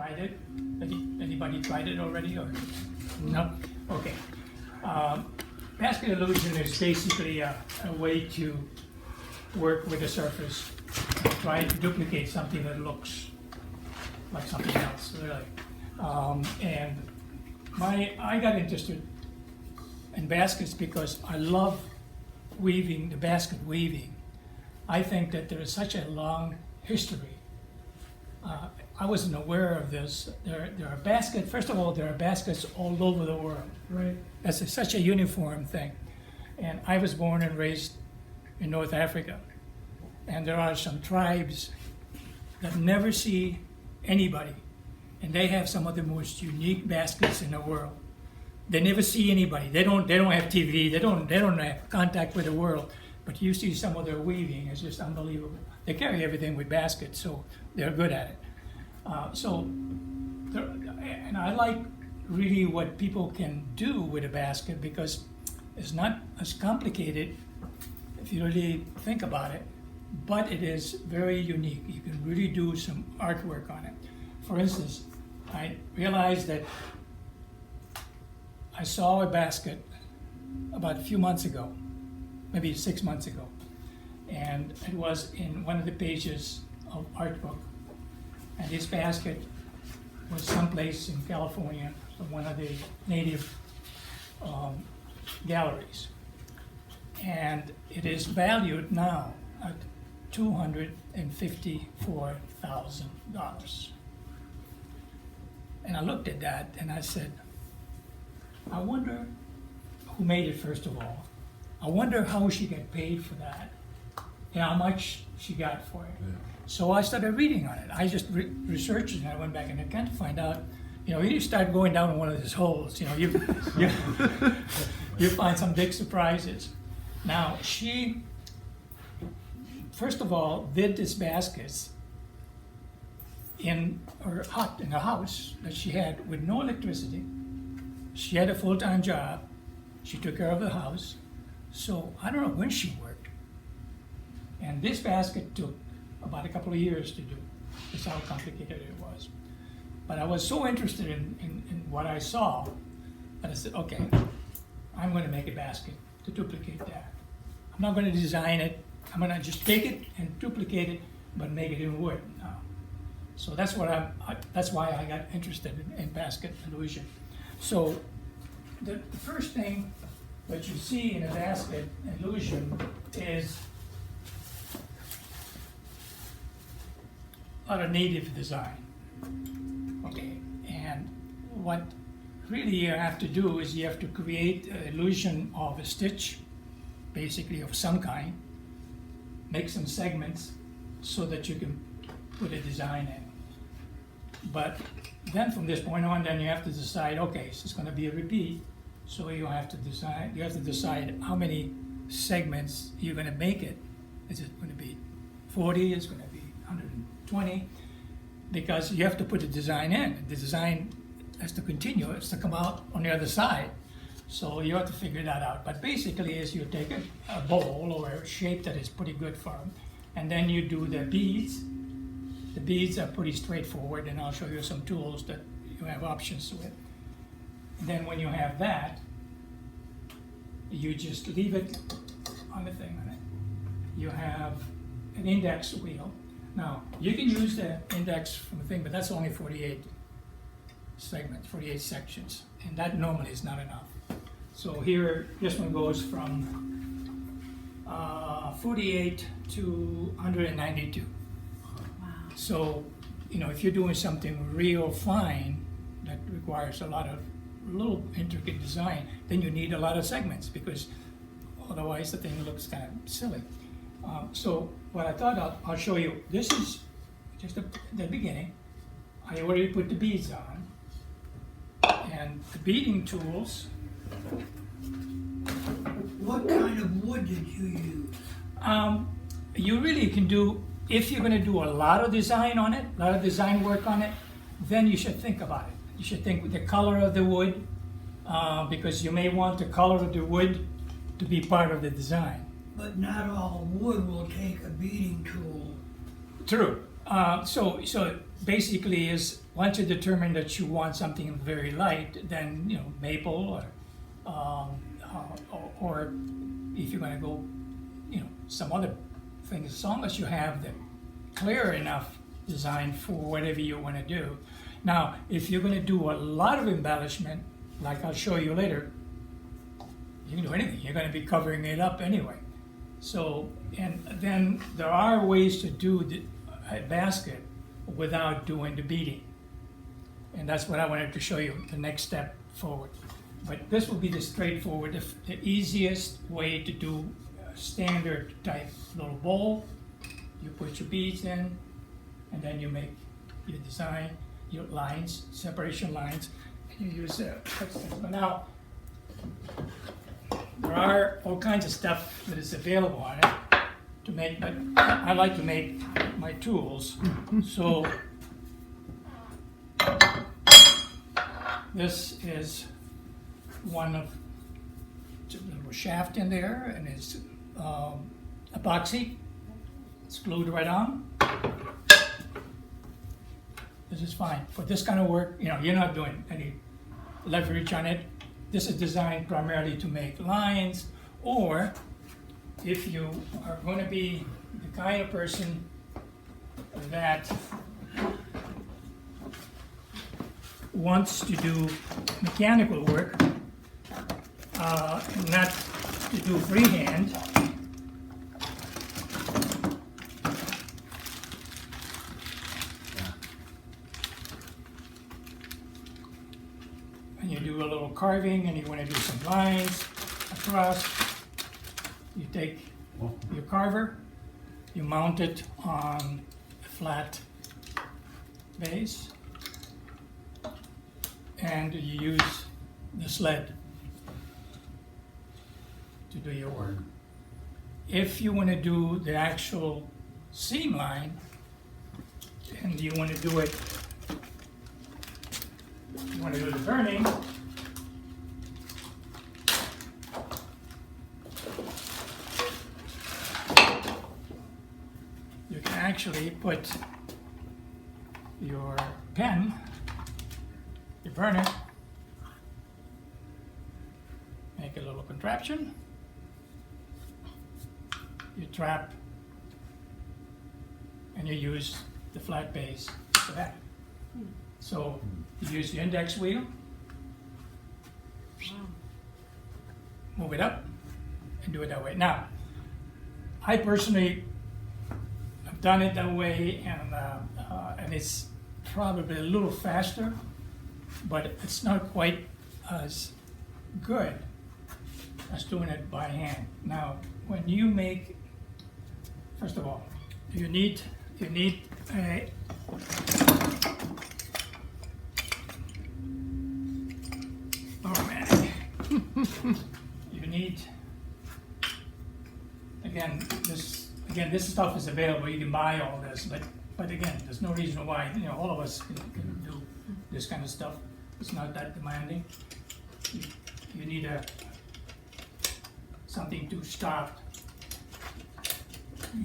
tried it? Anybody tried it already or? No? Okay. Basket illusion is basically a way to work with the surface, try to duplicate something that looks like something else, really. And I got interested in baskets because I love weaving, the basket weaving. I think that there is such a long history. I wasn't aware of this. There are baskets, first of all, there are baskets all over the world. Right. That's such a uniform thing. And I was born and raised in North Africa. And there are some tribes that never see anybody. And they have some of the most unique baskets in the world. They never see anybody. They don't have TV. They don't have contact with the world. But you see some of their weaving, it's just unbelievable. They carry everything with baskets, so they're good at it. And I like really what people can do with a basket because it's not as complicated if you really think about it, but it is very unique. You can really do some artwork on it. For instance, I realized that I saw a basket about a few months ago, maybe 6 months ago, and it was in one of the pages of art book. And this basket was someplace in California, from one of the native galleries. And it is valued now at $254,000. And I looked at that and I said, I wonder who made it, first of all. I wonder how she got paid for that and how much she got for it. Yeah. So I started reading on it. I just researched it, and I went back and I can't find out. You start going down one of these holes. You find some big surprises. Now she, first of all, did these baskets in her hut in a house that she had with no electricity. She had a full-time job. She took care of the house. So I don't know when she worked. And this basket took about a couple of years to do. That's how complicated it was. But I was so interested in what I saw that I said, okay, I'm going to make a basket to duplicate that. I'm not going to design it. I'm going to just take it and duplicate it, but make it in wood now. So that's what that's why I got interested in basket illusion. So the first thing that you see in a basket illusion is a lot of native design. Okay, and what really you have to do is you have to create an illusion of a stitch, basically of some kind, make some segments so that you can put a design in. But then from this point on, then you have to decide, okay, so it's going to be a repeat, so you have to decide how many segments you're going to make it. Is it going to be 40? Is it going to be 120? Because you have to put the design in. The design has to continue, it's to come out on the other side. So you have to figure that out. But basically is you take a bowl or a shape that is pretty good for them, and then you do the beads. The beads are pretty straightforward, and I'll show you some tools that you have options with. And then when you have that, you just leave it on the thing on it. You have an index wheel. Now, you can use the index from the thing, but that's only 48 segments, 48 sections, and that normally is not enough. So here, this one goes from 48 to 192. Wow. So, if you're doing something real fine that requires a lot of little intricate design, then you need a lot of segments because otherwise the thing looks kind of silly. So what I thought I'll show you, this is just the beginning. I already put the beads on. And the beading tools. What kind of wood did you use? You really can do, if you're going to do a lot of design on it, a lot of design work on it, then you should think about it. You should think with the color of the wood, because you may want the color of the wood to be part of the design. But not all wood will take a beading tool. True. So basically is, once you determine that you want something very light, then, you know, maple or if you're gonna go, you know, some other things, as long as you have the clear enough design for whatever you wanna do. Now, if you're gonna do a lot of embellishment, like I'll show you later, you can do anything, you're gonna be covering it up anyway. So, and then there are ways to do a basket without doing the beading. And that's what I wanted to show you, the next step forward. But this will be the straightforward, the easiest way to do a standard type little bowl. You put your beads in, and then you make your design, your lines, separation lines, and you use but now, there are all kinds of stuff that is available on it to make, but I like to make my tools. So this is one of a little shaft in there, and it's epoxy. It's glued right on. This is fine for this kind of work. You know, you're not doing any leverage on it. This is designed primarily to make lines, or if you are going to be the kind of person that wants to do mechanical work, not to do freehand, and you do a little carving and you want to do some lines across, you take your carver, you mount it on a flat base, and you use the sled to do your work. If you want to do the actual seam line, and you want to do it, you want to do the burning, you can actually put your pen, you burn it, make a little contraption, you trap, and you use the flat base for that. So you use the index wheel, move it up, and do it that way. Now, I personally have done it that way, and it's probably a little faster, but it's not quite as good as doing it by hand. Now, when you make, first of all, you need a oh man, you need, this stuff is available. You can buy all this, but again, there's no reason why, you know, all of us can do this kind of stuff. It's not that demanding. You need something to stop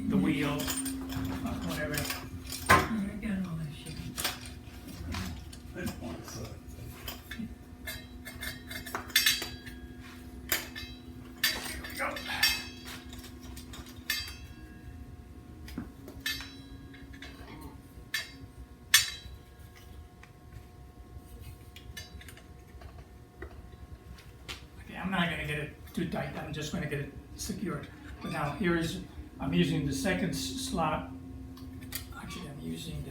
the wheel, whatever. I got all that shit. Here we go. Okay, I'm not going to get it too tight. I'm just going to get it secured. But now I'm using the second slot. Actually, I'm using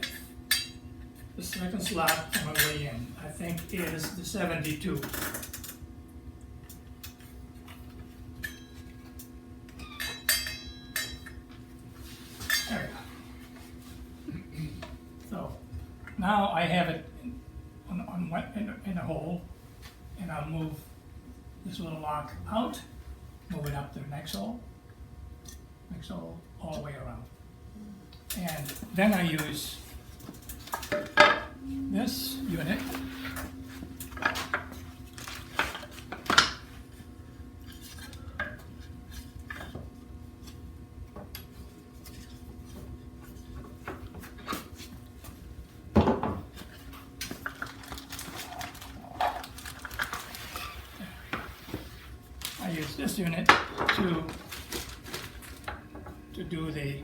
the second slot on my way in. I think it is the 72. There we go. So now I have it in a hole, and I'll move this little lock out, move it up to the next hole all the way around. And then I use this unit. this unit to do the.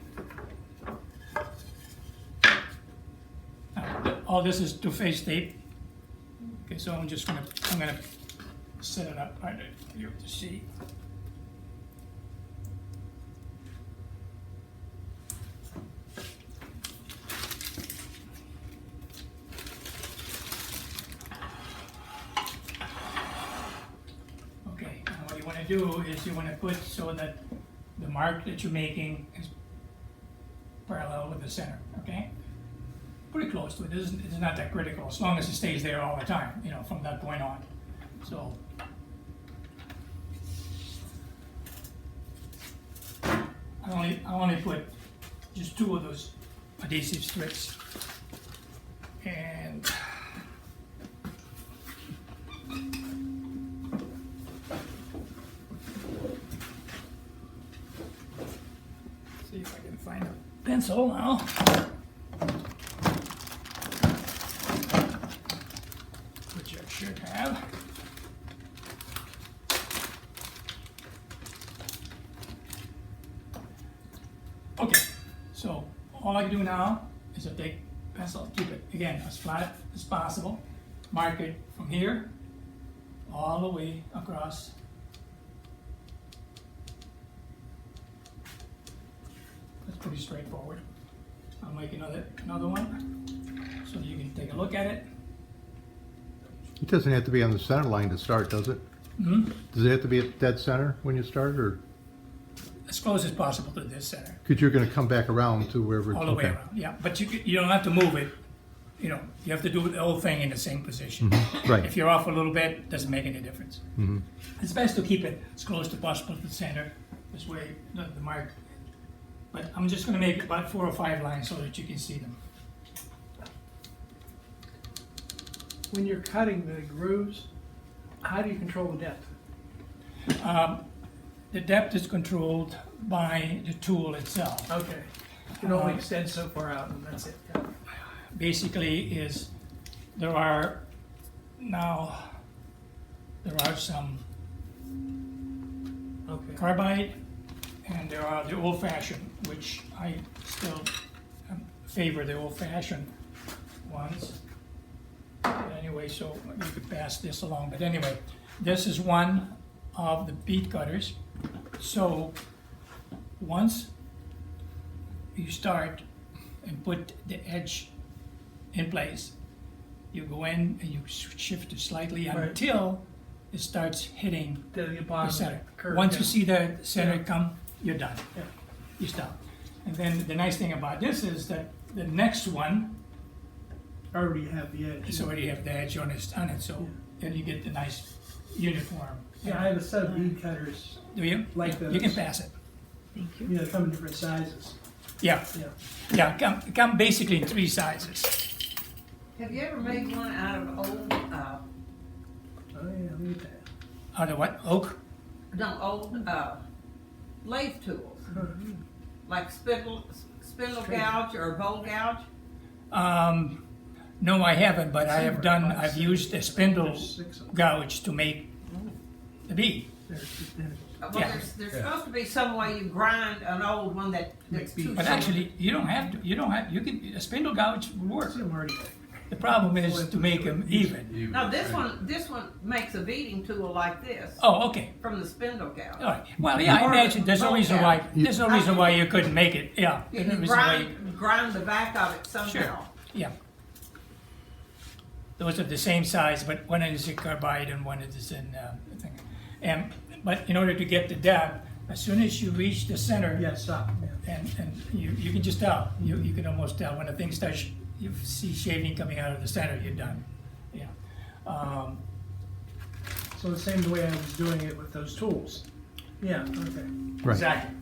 All this is two-phase tape. Okay, so I'm gonna set it up right for you to see. Okay, now what you want to do is you want to put so that the mark that you're making is parallel with the center, okay? Pretty close to it. It's not that critical, as long as it stays there all the time, you know, from that point on. So, I only put just 2 of those adhesive strips, and see if I can find a pencil now. Which I should have. Okay, so all I do now is I take pencil, keep it again as flat as possible, mark it from here all the way across. That's pretty straightforward. I'll make another one so you can take a look at it. It doesn't have to be on the center line to start, does it? Mm-hmm. Does it have to be at dead center when you start, or? As close as possible to this center. Because you're going to come back around to wherever. All the way around, yeah. But you don't have to move it. You know, you have to do the whole thing in the same position. Mm-hmm. Right. If you're off a little bit, it doesn't make any difference. Mm-hmm. It's best to keep it as close as possible to the center. This way, the mark. But I'm just going to make about 4 or 5 lines so that you can see them. When you're cutting the grooves, how do you control the depth? The depth is controlled by the tool itself. Okay. You can only extend so far out and that's it. Yeah. Basically is there are some Okay. carbide and there are the old-fashioned, which I still favor the old-fashioned ones. Anyway, so you could pass this along, but anyway, this is one of the bead cutters. So once you start and put the edge in place, you go in and you shift it slightly Right. until it starts hitting The the bottom center. curve. Once yeah. you see the center Yeah. come, you're done. Yeah. You stop. And then the nice thing about this is that the next one Already have the edge. is already have the edge on it, so then you get the nice uniform. Yeah, I have a set of bead cutters. Do you? Like You can those. pass it. You know, they come in different sizes. Yeah, Yeah. come basically in 3 sizes. Have you ever made one out of old, Oh yeah, look at that. Out of what? Oak? lathe tools? Mm-hmm. Like spindle gouge or bowl gouge? No, I haven't, but I have Somewhere, done. about I've 6. used a spindle There's 6 of them. gouge to make the bead. There's just tentacles. Well, Yeah. there's supposed to be some way you grind an old one that's too But short. actually, you don't have to. You don't have. You can. A spindle gouge will work. See them already. The problem is to make them even. No, this one makes a beading tool like this Oh, okay. from the spindle gouge. All right. Well, yeah, I imagine there's no reason why. There's no reason why you couldn't make it. Yeah. You There's no can reason why you- grind the back of it somehow. Sure. Yeah. Those are the same size, but one is in carbide and one is in thing. But in order to get the depth, as soon as you reach the center, Yeah, stop. Yeah. and you can just tell. You can almost tell when the thing starts. You see shaving coming out of the center. You're done. Yeah. So the same way I was doing it with those tools. Yeah, okay. Right. Exactly.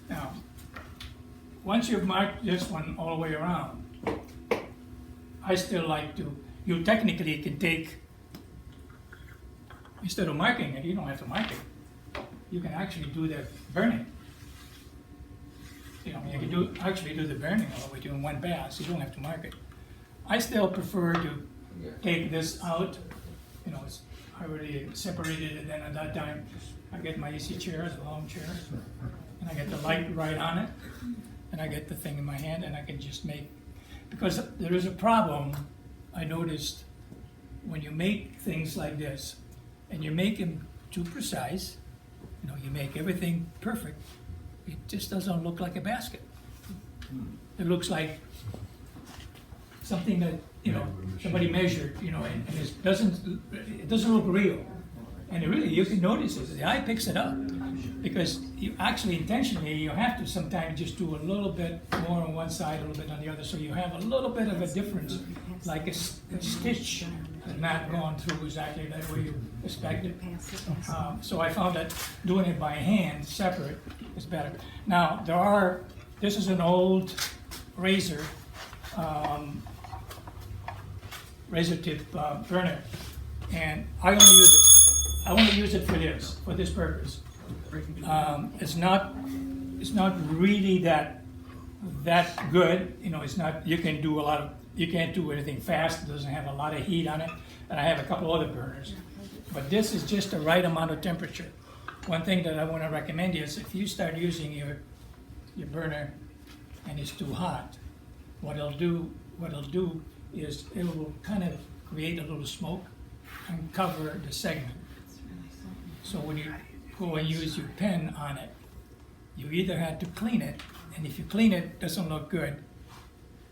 Now, once you've marked this one all the way around, I still like to, you technically can take, instead of marking it, you don't have to mark it. You can actually do the burning. You know, you can actually do the burning all the way to in one pass, you don't have to mark it. I still prefer to take this out. You know, I already separated it then at that time. I get my easy chairs, long chairs, and I get the light right on it, and I get the thing in my hand, and I can just make, because there is a problem I noticed when you make things like this, and you make them too precise, you know, you make everything perfect, it just doesn't look like a basket. It looks like something that, you know, somebody measured, you know, and it doesn't look real. And really, you can notice it, the eye picks it up, because you actually intentionally, you have to sometimes just do a little bit more on one side, a little bit on the other, so you have a little bit of a difference, like a stitch has not gone through exactly that way you expected. So I found that doing it by hand, separate, is better. Now, this is an old razor tip burner, and I only use it for this purpose. It's not really that good, you know. It's not, you can't do anything fast. It doesn't have a lot of heat on it, and I have a couple other burners, but this is just the right amount of temperature. One thing that I want to recommend is if you start using your burner and it's too hot, what it'll do is it will kind of create a little smoke and cover the segment. So when you go and use your pen on it, you either have to clean it, and if you clean it, it doesn't look good.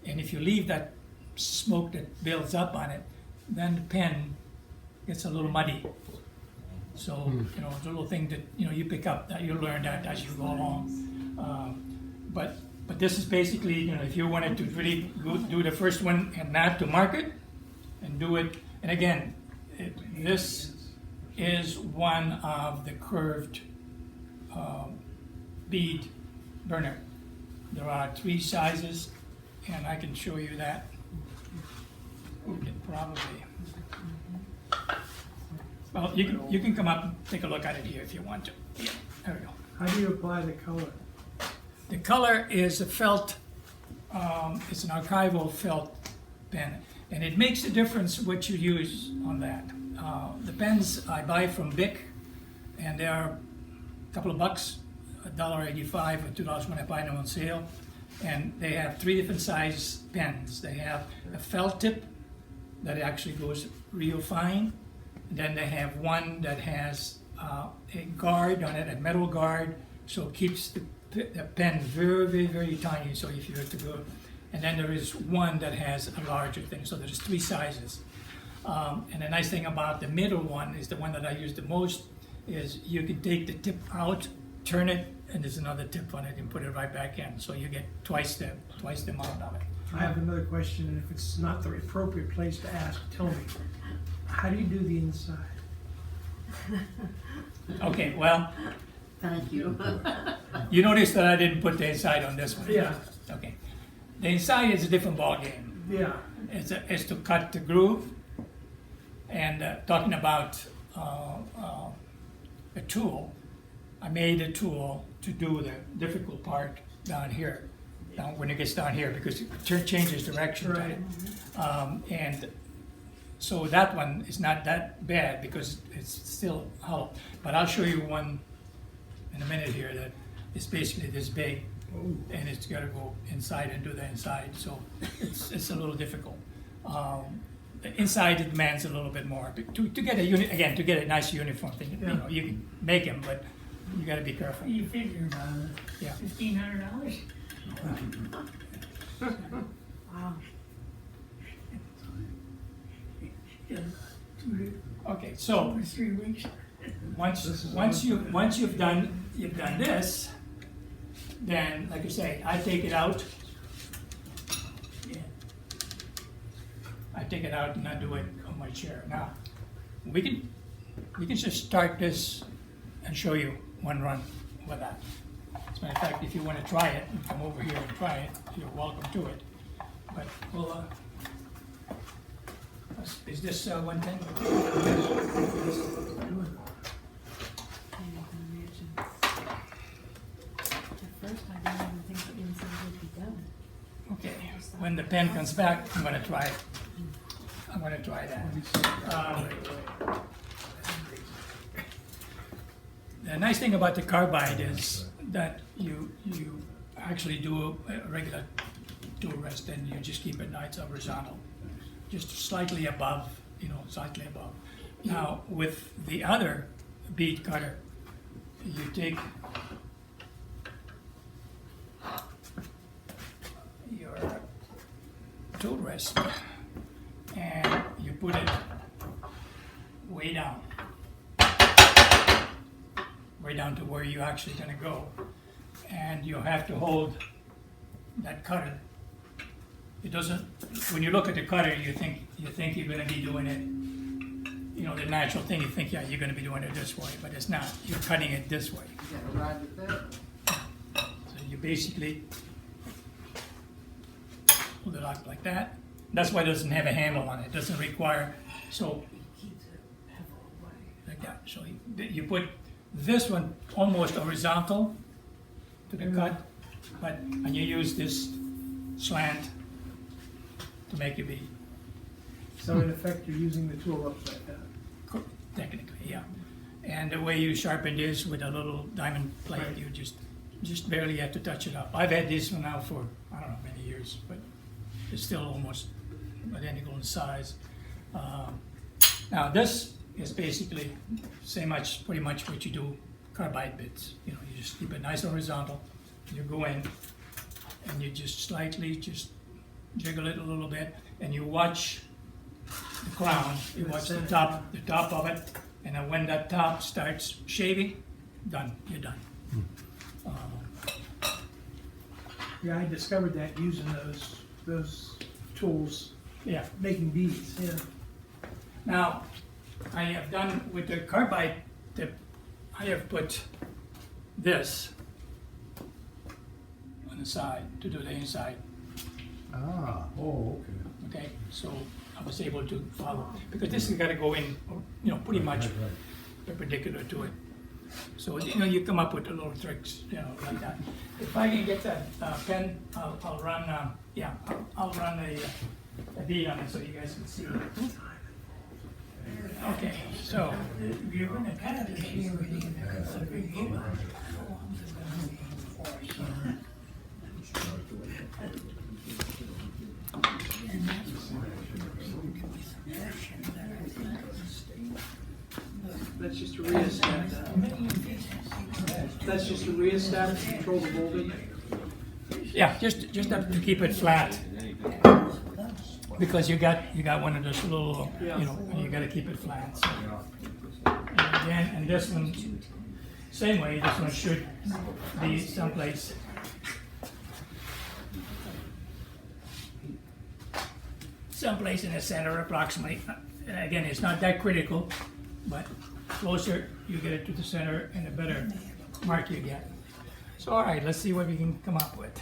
And if you leave that smoke that builds up on it, then the pen gets a little muddy. So, you know, it's a little thing that, you know, you pick up, that you learn that as you go along. But this is basically, you know, if you wanted to really do the first one and not to mark it, and do it, and again, this is one of the curved bead burner. There are 3 sizes, and I can show you that. You can probably, well, you can come up and take a look at it here if you want to. Yeah, there we go. How do you apply the color? The color is a felt, it's an archival felt pen, and it makes a difference what you use on that. The pens I buy from Bic, and they are a couple of bucks, $1.85 or $2 when I buy them on sale. And they have 3 different size pens. They have a felt tip that actually goes real fine. And then they have one that has a guard on it, a metal guard, so it keeps the pen very, very, very tiny. So if you have to go, and then there is one that has a larger thing. So there's 3 sizes. And the nice thing about the middle one is the one that I use the most, is you can take the tip out, turn it, and there's another tip on it, and put it right back in. So you get twice the amount of it. I have another question, and if it's not the appropriate place to ask, tell me. How do you do the inside? Okay, well, Thank you. you notice that I didn't put the inside on this one. Yeah. Okay. The inside is a different ballgame. Yeah. It's to cut the groove. And talking about a tool, I made a tool to do the difficult part down here, when it gets down here, because it changes direction. Right. And so that one is not that bad because it's still hollow. But I'll show you one in a minute here that is basically this big, and it's got to go inside and do the inside. So it's a little difficult. The inside it demands a little bit more to get a unit, again, to get a nice uniform thing. Yeah. You know, you can make them, but you got to be careful. You figure Yeah. $1,500. Wow. Okay, so 3 weeks. once you've done this, then like I say, I take it out. Yeah. I take it out and I do it on my chair. Now, we can just start this and show you one run with that. As a matter of fact, if you want to try it, you come over here and try it. You're welcome to it. But we'll, is this 110? Okay, when the pen comes back, I'm going to try it. I'm gonna try that. The nice thing about the carbide is that you actually do a regular tool rest and you just keep it nice horizontal, just slightly above, slightly above. Now, with the other bead cutter, you take your tool rest and you put it way down to where you're actually going to go, and you have to hold that cutter. It doesn't. When you look at the cutter, you think you're going to be doing it. The natural thing, you think, yeah, you're going to be doing it this way, but it's not. You're cutting it this way. So you basically hold it up like that. That's why it doesn't have a handle on it. It doesn't require, so like that. So you put this one almost horizontal to the cut, and you use this slant to make your bead. So in effect, you're using the tool upside down. Technically, yeah. And the way you sharpen this with a little diamond plate, Right. you just barely have to touch it up. I've had this one now for, I don't know, many years, but it's still almost identical in size. Now this is basically pretty much what you do carbide bits. You just keep it nice horizontal. You go in and you just slightly jiggle it a little bit, and you watch the crown. You watch the top of it, and then when that top starts shaving, done. You're done. Yeah, I discovered that using those tools, Yeah. making beads, yeah. Now, I have done with the carbide tip, I have put this on the side to do the inside. Ah, Oh, okay. Okay, so I was able to follow, because this has got to go in, pretty much Right. perpendicular to it. So, you come up with the little tricks, like that. If I can get that pen, I'll run, I'll run a bead on it so you guys can see it. Okay, so, If you're gonna cut this here, we're gonna begin. That's just a rheostat. That's just a rheostat to control the voltage. yeah, just have to keep it flat. Because you got one of those little, you got to keep it flat. So. And again, and this one, same way. This one should be someplace. Someplace in the center, approximately. Again, it's not that critical, but closer you get it to the center, and the better mark you get. So, all right, let's see what we can come up with.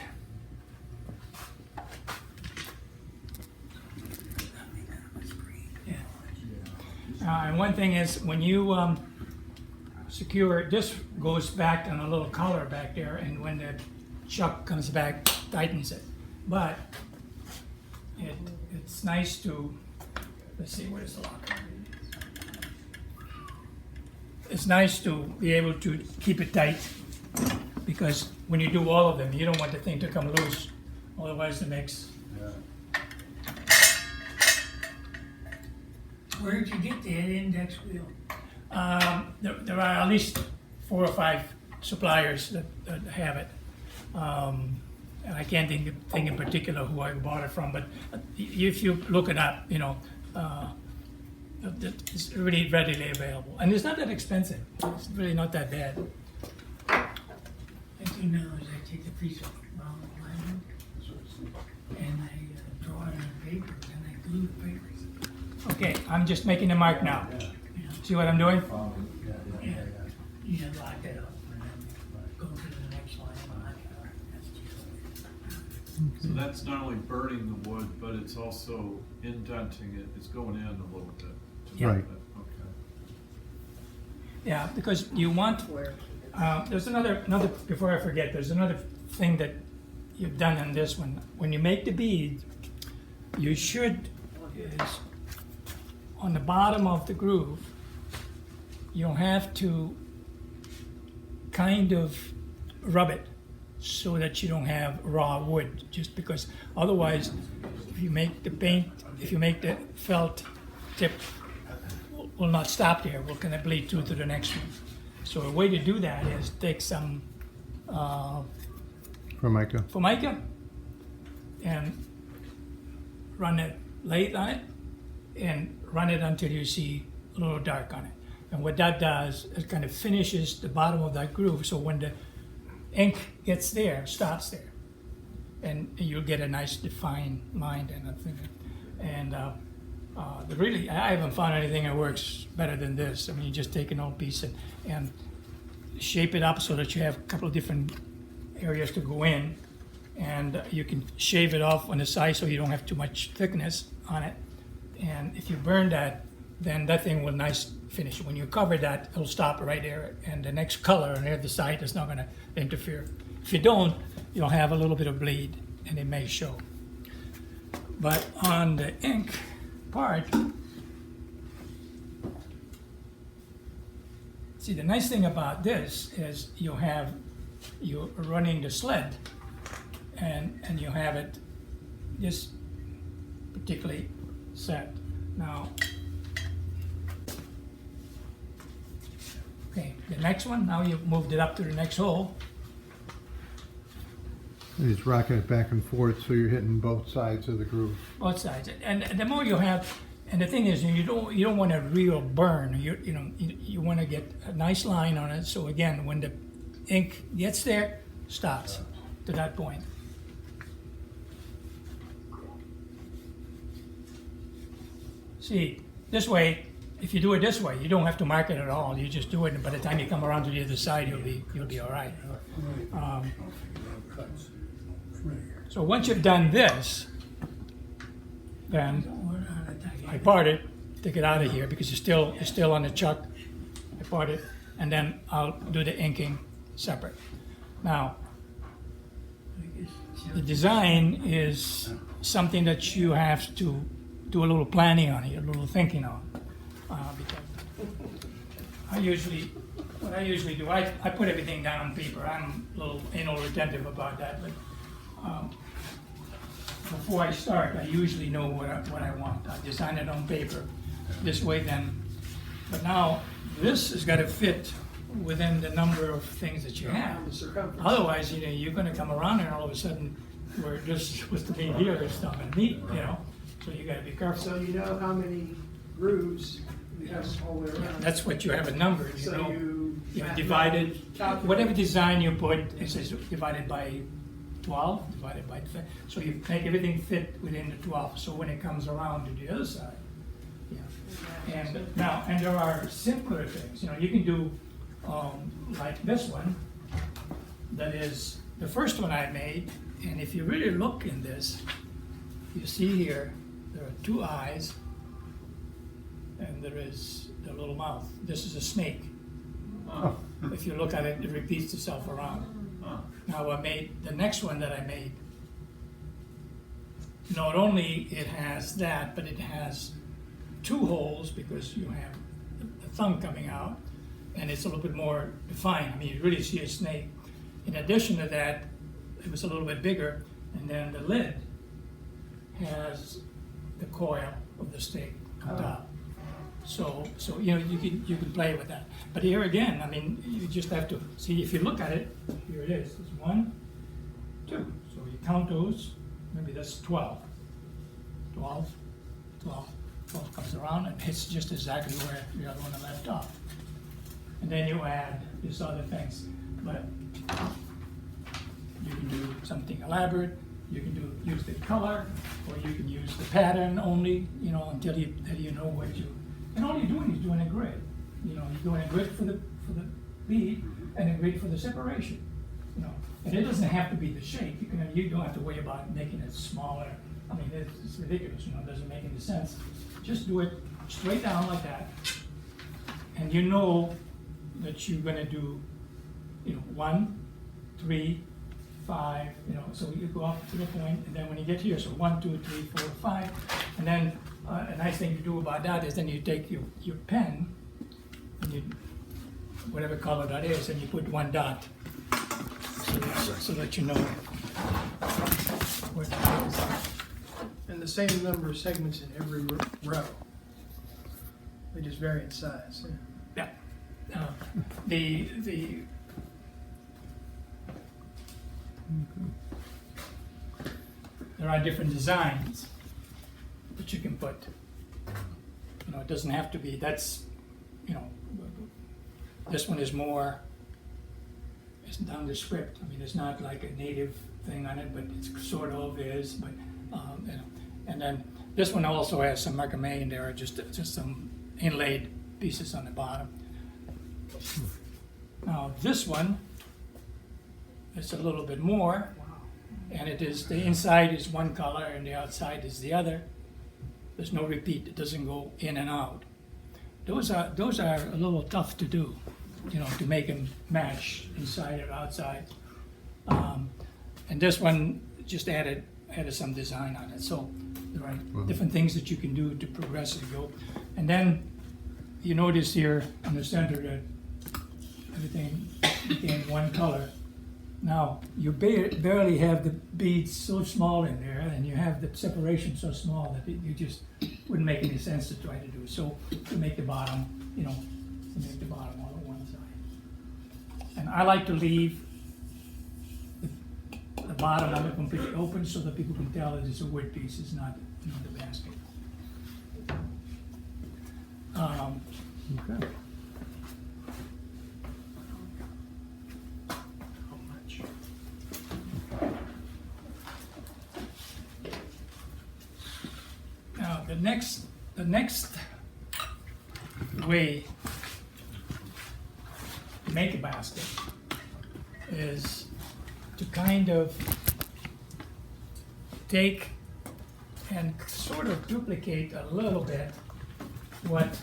And one thing is, when you secure, this goes back on a little collar back there, and when the chuck comes back, tightens it. But it's nice to, let's see, where's the lock? It's nice to be able to keep it tight, because when you do all of them, you don't want the thing to come loose, otherwise it makes. Where did you get that index wheel? There are at least 4 or 5 suppliers that have it. And I can't think in particular who I bought it from, but if you look it up, it's really readily available. And it's not that expensive. It's really not that bad. What you know is I take a piece of brown plywood and I draw it on paper and I glue the paper. Okay, I'm just making a mark now. You know, See what I'm doing? yeah, you know, lock it up and then go to the next line and lock it up. That's just. So that's not only burning the wood, but it's also indenting it, it's going in a little bit. Yeah. Right. Okay. Yeah, because you want, there's another, before I forget, there's another thing that you've done on this one. When you make the bead, you should, on the bottom of the groove, you'll have to kind of rub it so that you don't have raw wood, just because otherwise, if you make the felt tip will not stop there, will kind of bleed through to the next one. So a way to do that is take some Formica. Formica and run a lathe on it and run it until you see a little dark on it. And what that does, it kind of finishes the bottom of that groove, so when the ink gets there, starts there, and you'll get a nice defined line and everything. And really, I haven't found anything that works better than this. I mean, you just take an old piece and shape it up so that you have a couple of different areas to go in, and you can shave it off on the side so you don't have too much thickness on it. And if you burn that, then that thing will nice finish. When you cover that, it'll stop right there, and the next color on the other side is not going to interfere. If you don't, you'll have a little bit of bleed, and it may show. But on the ink part, see, the nice thing about this is you're running the sled, and you have it just particularly set. Now, okay, the next one, now you've moved it up to the next hole. And he's rocking it back and forth, so you're hitting both sides of the groove. Both sides, and the more you have, and the thing is, you don't want a real burn. You want to get a nice line on it. So again, when the ink gets there, stops to that point. See, this way, if you do it this way, you don't have to mark it at all. You just do it, and by the time you come around to the other side, you'll be all right. So once you've done this, then I part it, take it out of here because it's still on the chuck. I part it, and then I'll do the inking separate. Now, the design is something that you have to do a little planning on it, a little thinking on. Because what I usually do, I put everything down on paper. I'm a little anal retentive about that, but before I start, I usually know what I want. I design it on paper. This way then, but now this has got to fit within the number of things that you have. The circumference. Otherwise, you're going to come around and all of a sudden, where this is supposed to be here, it's not going to meet, So you got to be careful. So you know how many grooves you have all the way around. That's what you have a number. So You mathematically divided, calculate. whatever design you put, it says divided by 12, divided by 5. So you make everything fit within the 12. So when it comes around to the other side, And there are simpler things. You can do like this one. That is the first one I made. And if you really look in this, you see here there are two eyes, and there is the little mouth. This is a snake. If you look at it, it repeats itself around. Now I made the next one that I made. Not only it has that, but it has two holes because you have the thumb coming out, and it's a little bit more defined. I mean, you really see a snake. In addition to that, it was a little bit bigger, and then the lid has the coil of the snake on top. So you can play with that. But here again, I mean, you just have to see. If you look at it, here it is. There's 1, 2. So you count those. Maybe that's 12. 12 comes around and hits just exactly where the other one left off. And then you add these other things. But you can do something elaborate. You can use the color, or you can use the pattern only. Until you know what you. And all you're doing is doing a grid. You're doing a grid for the bead and a grid for the separation. And it doesn't have to be the shape. You don't have to worry about making it smaller. I mean, it's ridiculous. It doesn't make any sense. Just do it straight down like that, and you know that you're going to do, 1, 3, 5. So you go up to the point, and then when you get here, so 1, 2, 3, 4, 5, and then A nice thing to do about that is then you take your pen, and you, whatever color that is, and you put one dot, so that you know where that is. And the same number of segments in every row. They just vary in size. Yeah. Yeah. The there are different designs that you can put. You know, it doesn't have to be, that's, you know, this one is more, it's nondescript. I mean, it's not like a native thing on it, but it's sort of is, but, you know. And then this one also has some macrame in there, just some inlaid pieces on the bottom. Now, this one is a little bit more, and it is, the inside is one color and the outside is the other. There's no repeat, it doesn't go in and out. Those are a little tough to do, you know, to make them match inside or outside. And this one just added some design on it. So there are different things that you can do to progressively go. And then you notice here in the center that everything became one color. Now, you barely have the beads so small in there, and you have the separation so small that you just wouldn't make any sense to try to do. So to make the bottom, you know, to make the bottom all on one side. And I like to leave the bottom of it completely open so that people can tell that it's a wood piece, it's not, you know, the basket. Okay. Now, the next way to make a basket is to kind of take and sort of duplicate a little bit what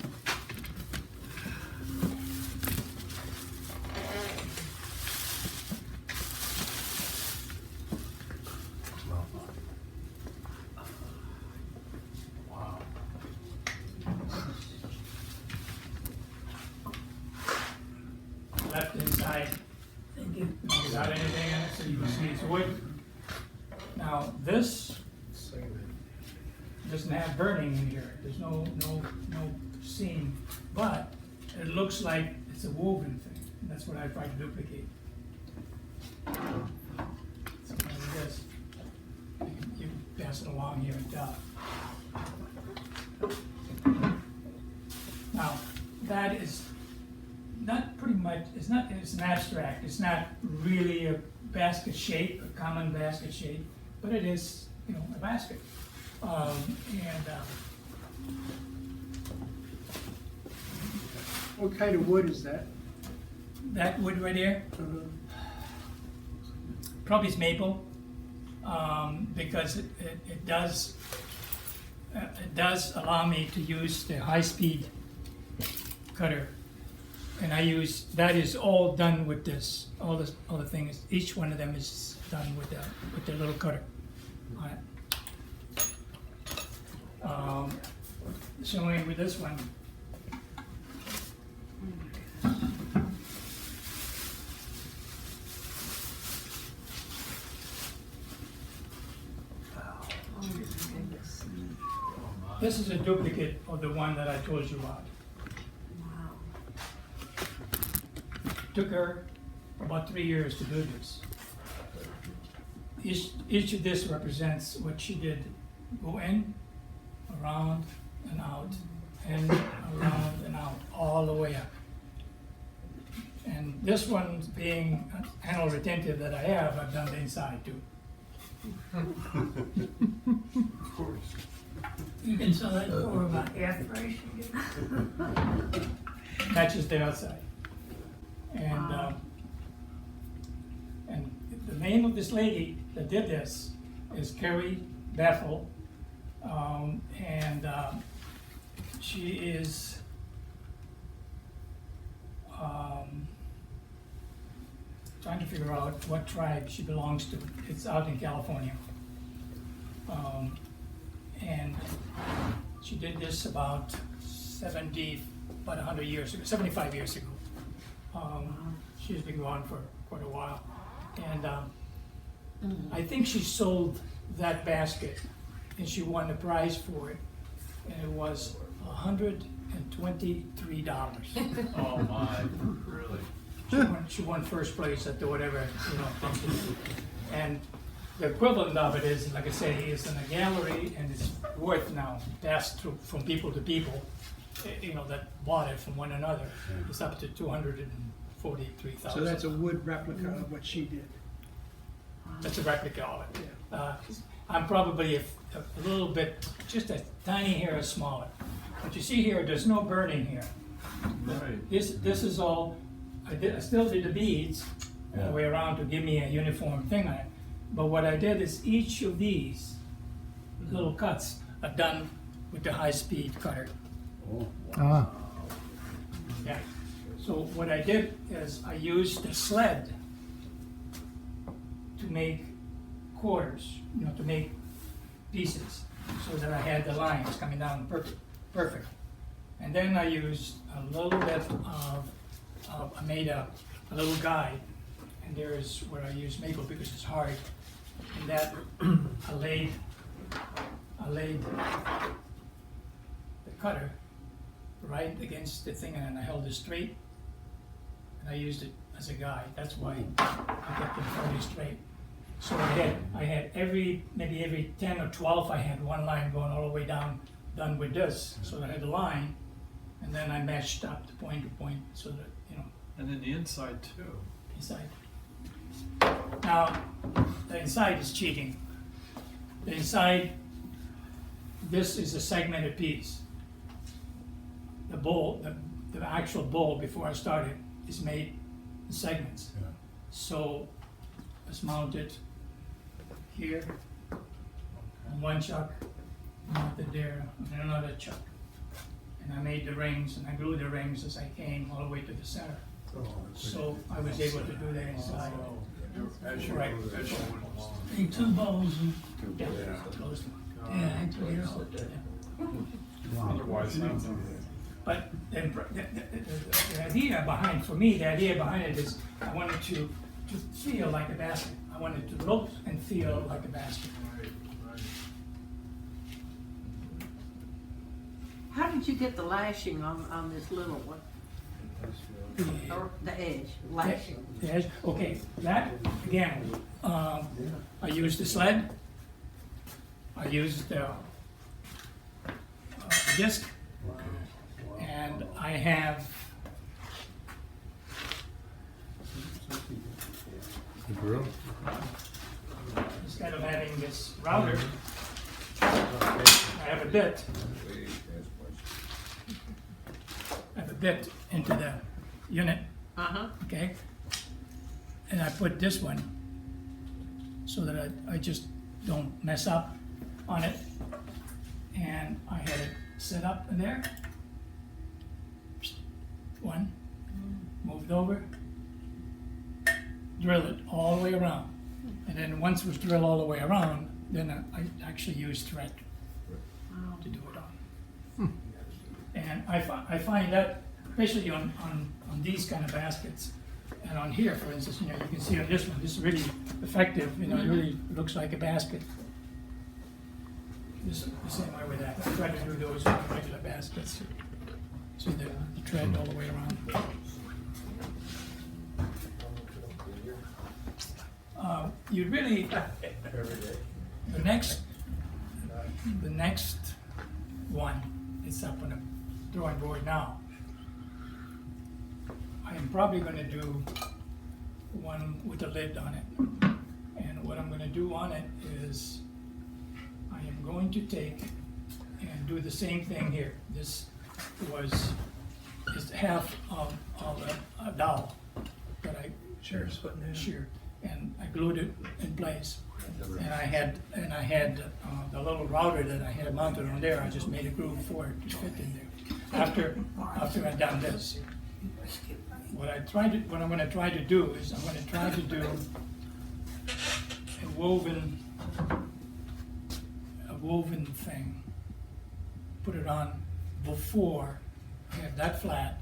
left inside, without anything in it, so you can see it's wood. Now, this doesn't have burning in here, there's no seam, but it looks like it's a woven thing. That's what I tried to duplicate. Something like this. You can pass it along here and tell. Now, that is not pretty much, it's an abstract, it's not really a basket shape, a common basket shape, but it is, you know, a basket. What kind of wood is that? That wood right here, probably is maple, because it does allow me to use the high-speed cutter. And I use, that is all done with this, all the things, each one of them is done with the little cutter on it. Similarly with this one. This is a duplicate of the one that I told you about. Took her about 3 years to do this. Each of this represents what she did, go in, around and out, and around and out, all the way up. And this one being handle retentive that I have, I've done the inside too. Of course. You can sell that for about half price. Matches the outside. And the name of this lady that did this is Carrie Bethel, and she is trying to figure out what tribe she belongs to. It's out in California, and She did this about 100 years ago, 75 years ago. She's been gone for quite a while. And I think she sold that basket and she won the prize for it. And it was $123. Oh my, really? She won first place at the whatever, thing. And the equivalent of it is, like I say, it's in a gallery and it's worth now, passed through from people to people, that bought it from one another. It's up to $243,000. So that's a wood replica of what she did. That's a replica of it. I'm probably a little bit, just a tiny hair smaller. But you see here, there's no burning here. Right. This is all, I still did the beads all the way around to give me a uniform thing on it. But what I did is each of these little cuts are done with the high-speed cutter. Ah, Yeah. So what I did is I used the sled to make quarters, to make pieces, so that I had the lines coming down perfect. And then I used a little bit of I made a little guide, and there's where I use maple because it's hard. And that I laid the cutter right against the thing, and I held it straight, and I used it as a guide. That's why I kept it fairly straight. So I had maybe every 10 or 12, I had one line going all the way down, done with this. So I had a line, and then I matched up the point to point so that, And then the inside too. inside. Now, the inside is cheating. The inside, this is a segmented piece. The bowl, the actual bowl before I started is made in segments. So let's mount it here on one chuck, mount it there on another chuck. And I made the rings and I glued the rings as I came all the way to the center. So I was able to do that inside. As you, Right. as you went along. Take two bowls and, Yeah, close them. yeah, I took it all. Otherwise, no. But then the idea behind, for me, the idea behind it is I wanted to feel like a basket. I wanted to look and feel like a basket. Right, right. How did you get the lashing on this little one? Or the edge, lashing? Yes, okay, that, again, I used the sled, I used the disc, and I have the grill. instead of having this router, I have a bit. I have a bit into the unit, Uh-huh. okay? And I put this one so that I just don't mess up on it. And I had it set up in there. One, moved over, drill it all the way around. And then once it was drilled all the way around, then I actually used thread to do it on. And I find that, especially on these kind of baskets, and on here, for instance, you can see on this one, this is really effective, it really looks like a basket. This the same way with that. I try to do those on regular baskets. See the tread all the way around. You really, the next one is up on the drawing board now. I am probably going to do one with a lid on it. And what I'm going to do on it is I am going to take and do the same thing here. This is half of a dowel that I sheared, and I glued it in place. And I had the little router that I had mounted on there. I just made a groove for it to fit in there. After I'd done this, what I'm going to try to do is I'm going to try to do a woven thing put it on before I have that flat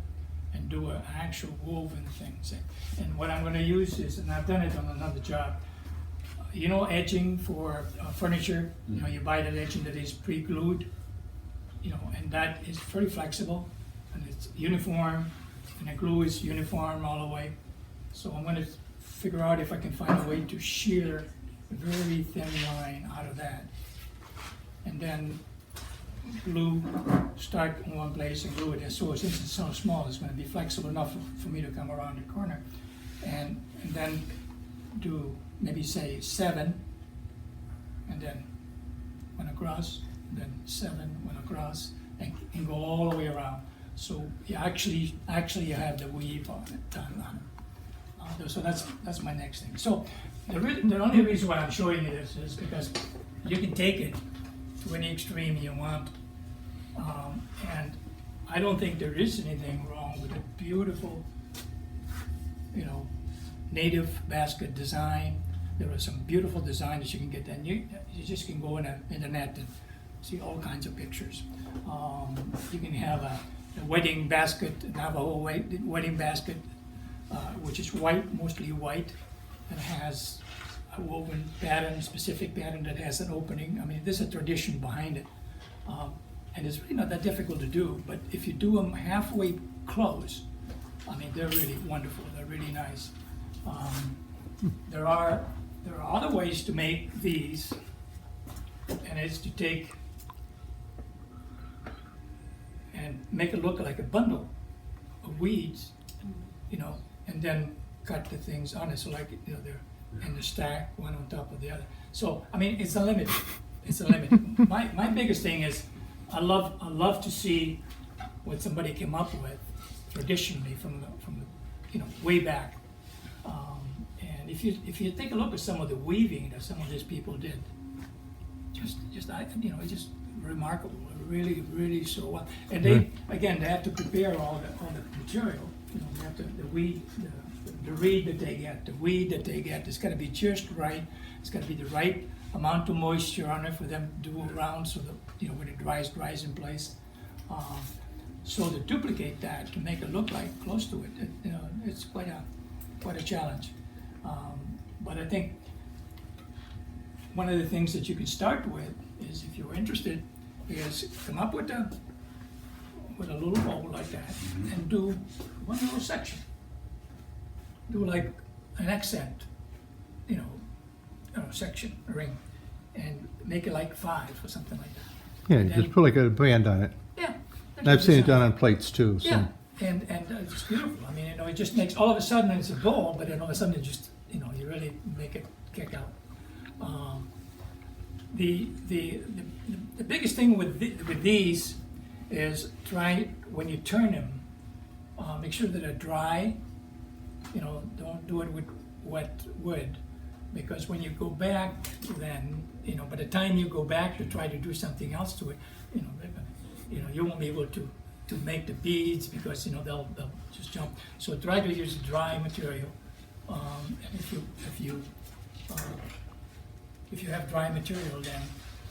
and do an actual woven things. And what I'm gonna use is, and I've done it on another job, you know, edging for furniture, you know, you buy that edging that is pre-glued, you know, and that is very flexible and it's uniform, and the glue is uniform all the way. So I'm gonna figure out if I can find a way to shear a very thin line out of that. And then glue, start in one place and glue it. And so since it's so small, it's gonna be flexible enough for me to come around the corner. And then do maybe say 7, and then one across, then 7, one across, and go all the way around. So you actually you have the weave on it, done on it. So that's my next thing. So the only reason why I'm showing you this is because you can take it to any extreme you want. And I don't think there is anything wrong with a beautiful, you know, native basket design. There are some beautiful designs that you can get, and you just can go in the internet and see all kinds of pictures. You can have a wedding basket, a Navajo wedding basket, which is white, mostly white, and has a woven pattern, specific pattern that has an opening. I mean, there's a tradition behind it. And it's really not that difficult to do, but if you do them halfway close, I mean, they're really wonderful, they're really nice. There are other ways to make these, and it's to take and make it look like a bundle of weeds, you know, and then cut the things on it, so like, you know, they're in the stack, one on top of the other. So, I mean, it's unlimited, it's unlimited. My biggest thing is, I love to see what somebody came up with traditionally from the you know, way back. And if you take a look at some of the weaving that some of these people did, just you know, it's just remarkable, really so well. And they have to prepare all the material. You know, they have to the reed that they get, the weed that they get. It's got to be just right. It's got to be the right amount of moisture on it for them to do around, so that, you know, when it dries in place. So to duplicate that, to make it look like close to it, you know, it's quite a challenge. But I think one of the things that you can start with is, if you're interested, is come up with a little bowl like that and do one little section. Do like an accent, you know, section, a ring, and make it like 5 or something like that. Yeah, And just then- put like a band on it. Yeah. And I've seen it done on plates too. So. Yeah, and it's beautiful. I mean, you know, it just makes, all of a sudden it's a bowl, but then all of a sudden it just, you know, you really make it kick out. The biggest thing with these is try, when you turn them, make sure that they're dry. You know, don't do it with wet wood, because when you go back, then, you know, by the time you go back to try to do something else to it, you know, you won't be able to make the beads, because, you know, they'll just jump. So try to use dry material. And if you have dry material, then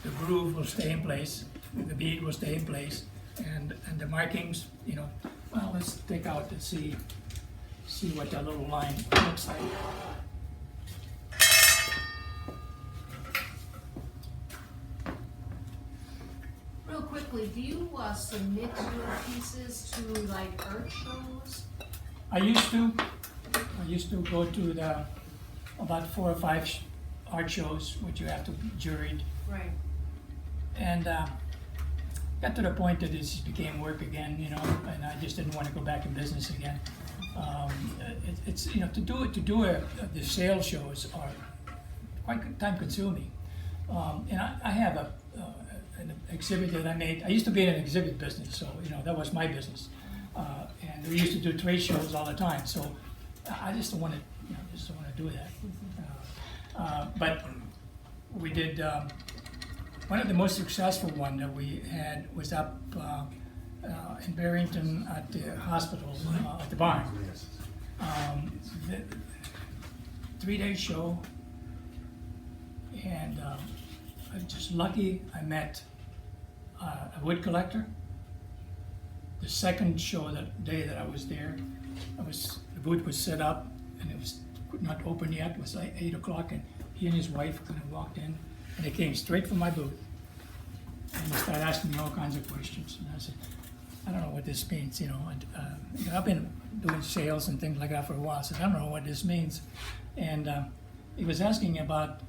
the groove will stay in place, the bead will stay in place, and the markings, you know, well, let's take out and see what that little line looks like. Real quickly, do you submit your pieces to like art shows? I used to go to about 4 or 5 art shows, which you have to be juried, Right. and got to the point that it just became work again, you know, and I just didn't want to go back in business again. It's, you know, to do the sales shows are quite time consuming, and I have an exhibit that I made. I used to be in an exhibit business, so, you know, that was my business, and we used to do trade shows all the time. So I just don't want to, you know, do that. But we did. One of the most successful one that we had was up in Barrington at the hospital, at the barn. The 3-day show, and I was just lucky I met a wood collector. The second show that day that I was there, the booth was set up and it was not open yet. It was like 8 o'clock, and he and his wife kind of walked in, and they came straight from my booth. And they started asking me all kinds of questions. And I said, I don't know what this means, you know. And, I've been doing sales and things like that for a while. I said, I don't know what this means. And he was asking about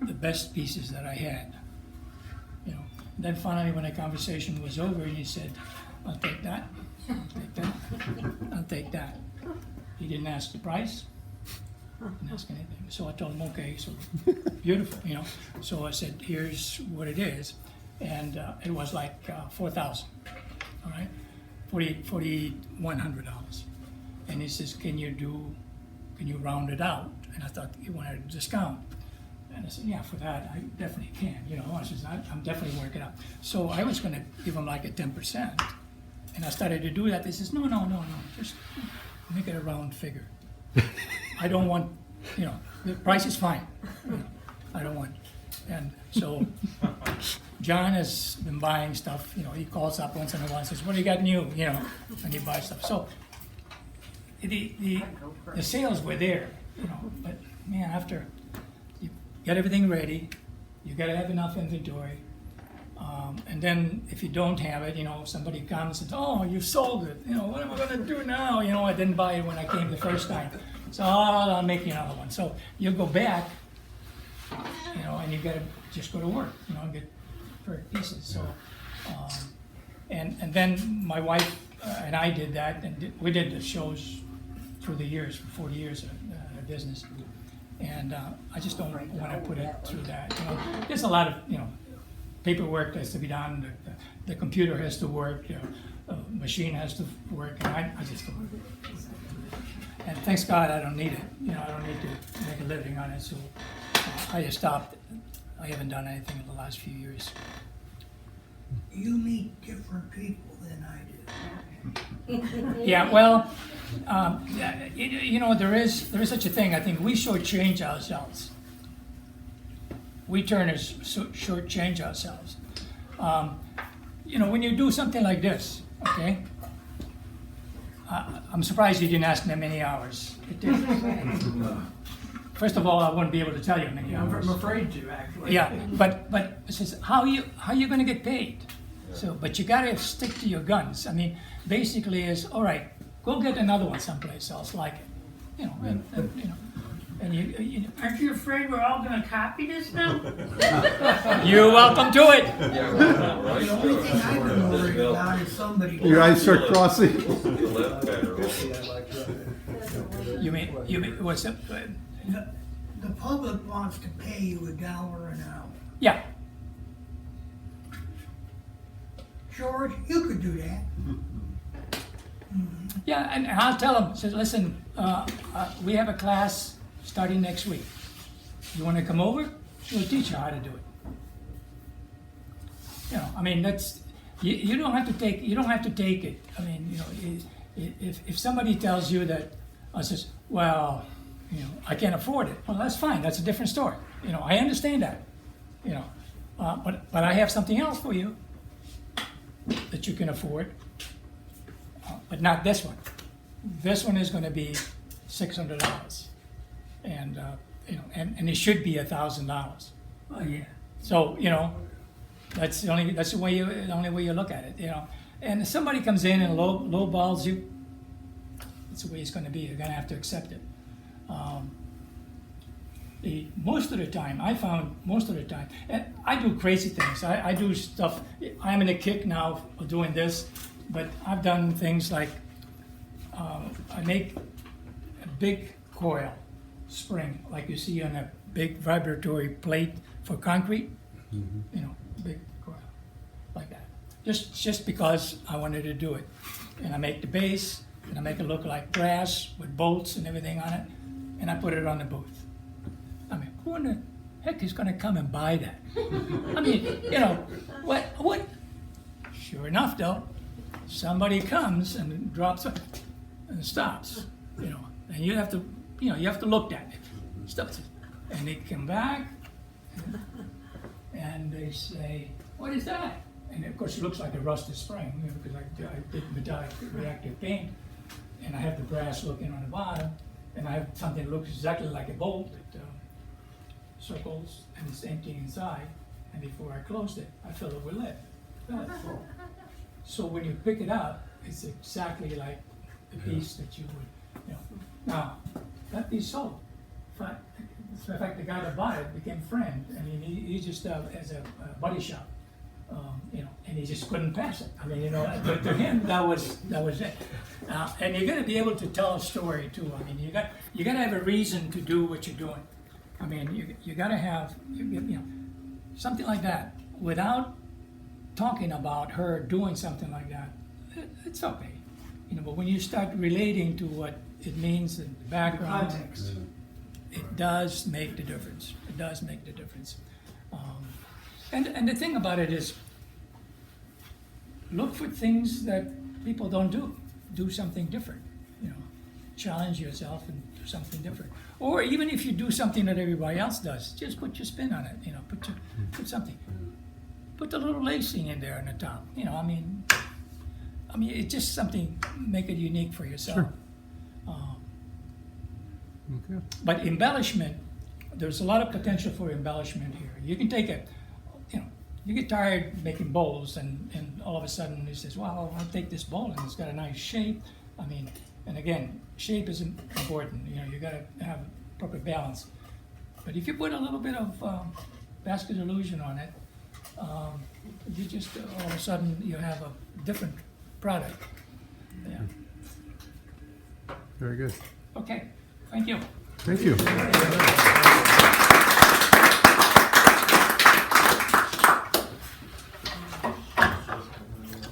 the best pieces that I had, you know. And then finally, when the conversation was over, he said, I'll take that, I'll take that, I'll take that. He didn't ask the price, didn't ask anything. So I told him, okay, so beautiful, you know. So I said, here's what it is. And it was like $4,000, all right? $4,100. And he says, can you round it out? And I thought he wanted a discount. And I said, yeah, for that, I definitely can, you know. I said, I'm definitely working out. So I was gonna give him like a 10%. And I started to do that. They says, no, just make it a round figure. I don't want, you know, the price is fine. You know, I don't want. And so John has been buying stuff, you know, he calls up once in a while and says, what do you got new, you know, and he buys stuff. So the sales were there, you know, but man, after you get everything ready, you gotta have enough inventory. And then if you don't have it, you know, somebody comes and says, oh, you sold it, you know, what am I gonna do now? You know, I didn't buy it when I came the first time. So I'll make you another one. So you go back, you know, and you gotta just go to work, you know, and get per pieces. So, and then my wife and I did that, and we did the shows through the years, for 40 years of business. And I just don't want to put it through that. You know, there's a lot of, you know, paperwork that has to be done. The computer has to work. You know, the machine has to work, and I just don't. And thanks God, I don't need it. You know, I don't need to make a living on it. So I just stopped. I haven't done anything in the last few years. You meet different people than I do. Yeah, well, yeah, you know, there is such a thing. I think we shortchange ourselves. We turners shortchange ourselves. You know, when you do something like this, okay, I'm surprised you didn't ask me how many hours it did. First of all, I wouldn't be able to tell you how many hours. I'm afraid to, actually. Yeah, but it says, how you going to get paid? So, but you got to stick to your guns. I mean, basically, is all right. Go get another one someplace else like it, you know, and you know, and you Aren't you afraid we're all gonna copy this now? you're welcome to it. Yeah, right. The only thing I've been worried about is somebody. Your eyes start crossing. You left better. You mean what's that? The public wants to pay you $1 an hour. Yeah, George, you could do that. yeah, and I'll tell them. Says, listen, we have a class starting next week. You want to come over? We'll teach you how to do it. You know, I mean, that's you don't have to take it. I mean, you know, if somebody tells you that, says, well, you know, I can't afford it. Well, that's fine. That's a different story. You know, I understand that. You know, but I have something else for you that you can afford, but not this one. This one is going to be $600, and you know, and it should be $1,000. Oh, yeah. So you know, that's the only way you look at it. You know, and if somebody comes in and low balls you, that's the way it's going to be. You're going to have to accept it. Most of the time, and I do crazy things. I do stuff. I'm in a kick now of doing this, but I've done things like I make a big coil spring, like you see on a big vibratory plate for concrete. You know, big coil like that. Just because I wanted to do it, and I make the base, and I make it look like brass with bolts and everything on it, and I put it on the booth. I mean, who in the heck is going to come and buy that? I mean, you know, what? Sure enough, though, somebody comes and drops it and stops, you know, and you have to look at it. Stops it. And they come back and they say, what is that? And of course, it looks like a rusted spring, you know, because I did metallic reactive paint, and I have the brass looking on the bottom, and I have something that looks exactly like a bolt that circles and it's empty inside. And before I closed it, I filled it with lead. So when you pick it up, it's exactly like the piece that you would, you know. Now, that piece sold. In fact, the guy that bought it became a friend. I mean, he just as a body shop, you know, and he just couldn't pass it. I mean, you know, but to him that was it. And you got to be able to tell a story too. I mean, you got to have a reason to do what you're doing. I mean, you got to have you know something like that without talking about her doing something like that. It's okay, you know. But when you start relating to what it means in the background, Context. it does make the difference. It does make the difference. And the thing about it is, look for things that people don't do. Do something different. You know, challenge yourself and do something different. Or even if you do something that everybody else does, just put your spin on it. You know, put something. Put the little lacing in there on the top. You know, I mean, it's just something. Make it unique for yourself. Sure. Okay. But embellishment, there's a lot of potential for embellishment here. You can take it, you know, you get tired making bowls and all of a sudden he says, well, I'll take this bowl and it's got a nice shape. I mean, and again, shape is important. You know, you gotta have proper balance. But if you put a little bit of basket illusion on it, you just all of a sudden you have a different product. Yeah. Very good. Okay, thank you. Thank you.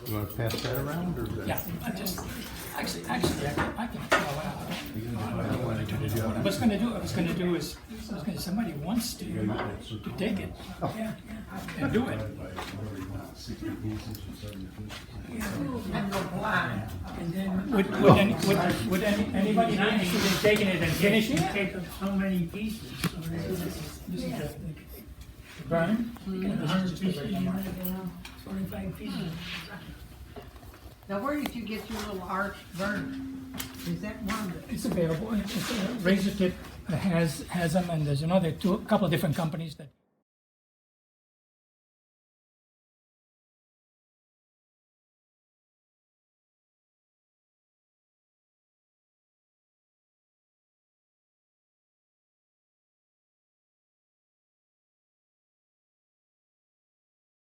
You want to pass that around, or? Yeah, I just, actually, I can throw out. What I was gonna do is, somebody wants to take it, yeah, and do it. And go blind, and then. Would anybody be interested in taking it and finishing it? Take up so many pieces, so This is the burn. a 100 pieces, you might get 25 pieces. Now, where did you get your little arch burner? Is that one of the? It's available, it's a razor tip, has them, and there's a couple of different companies that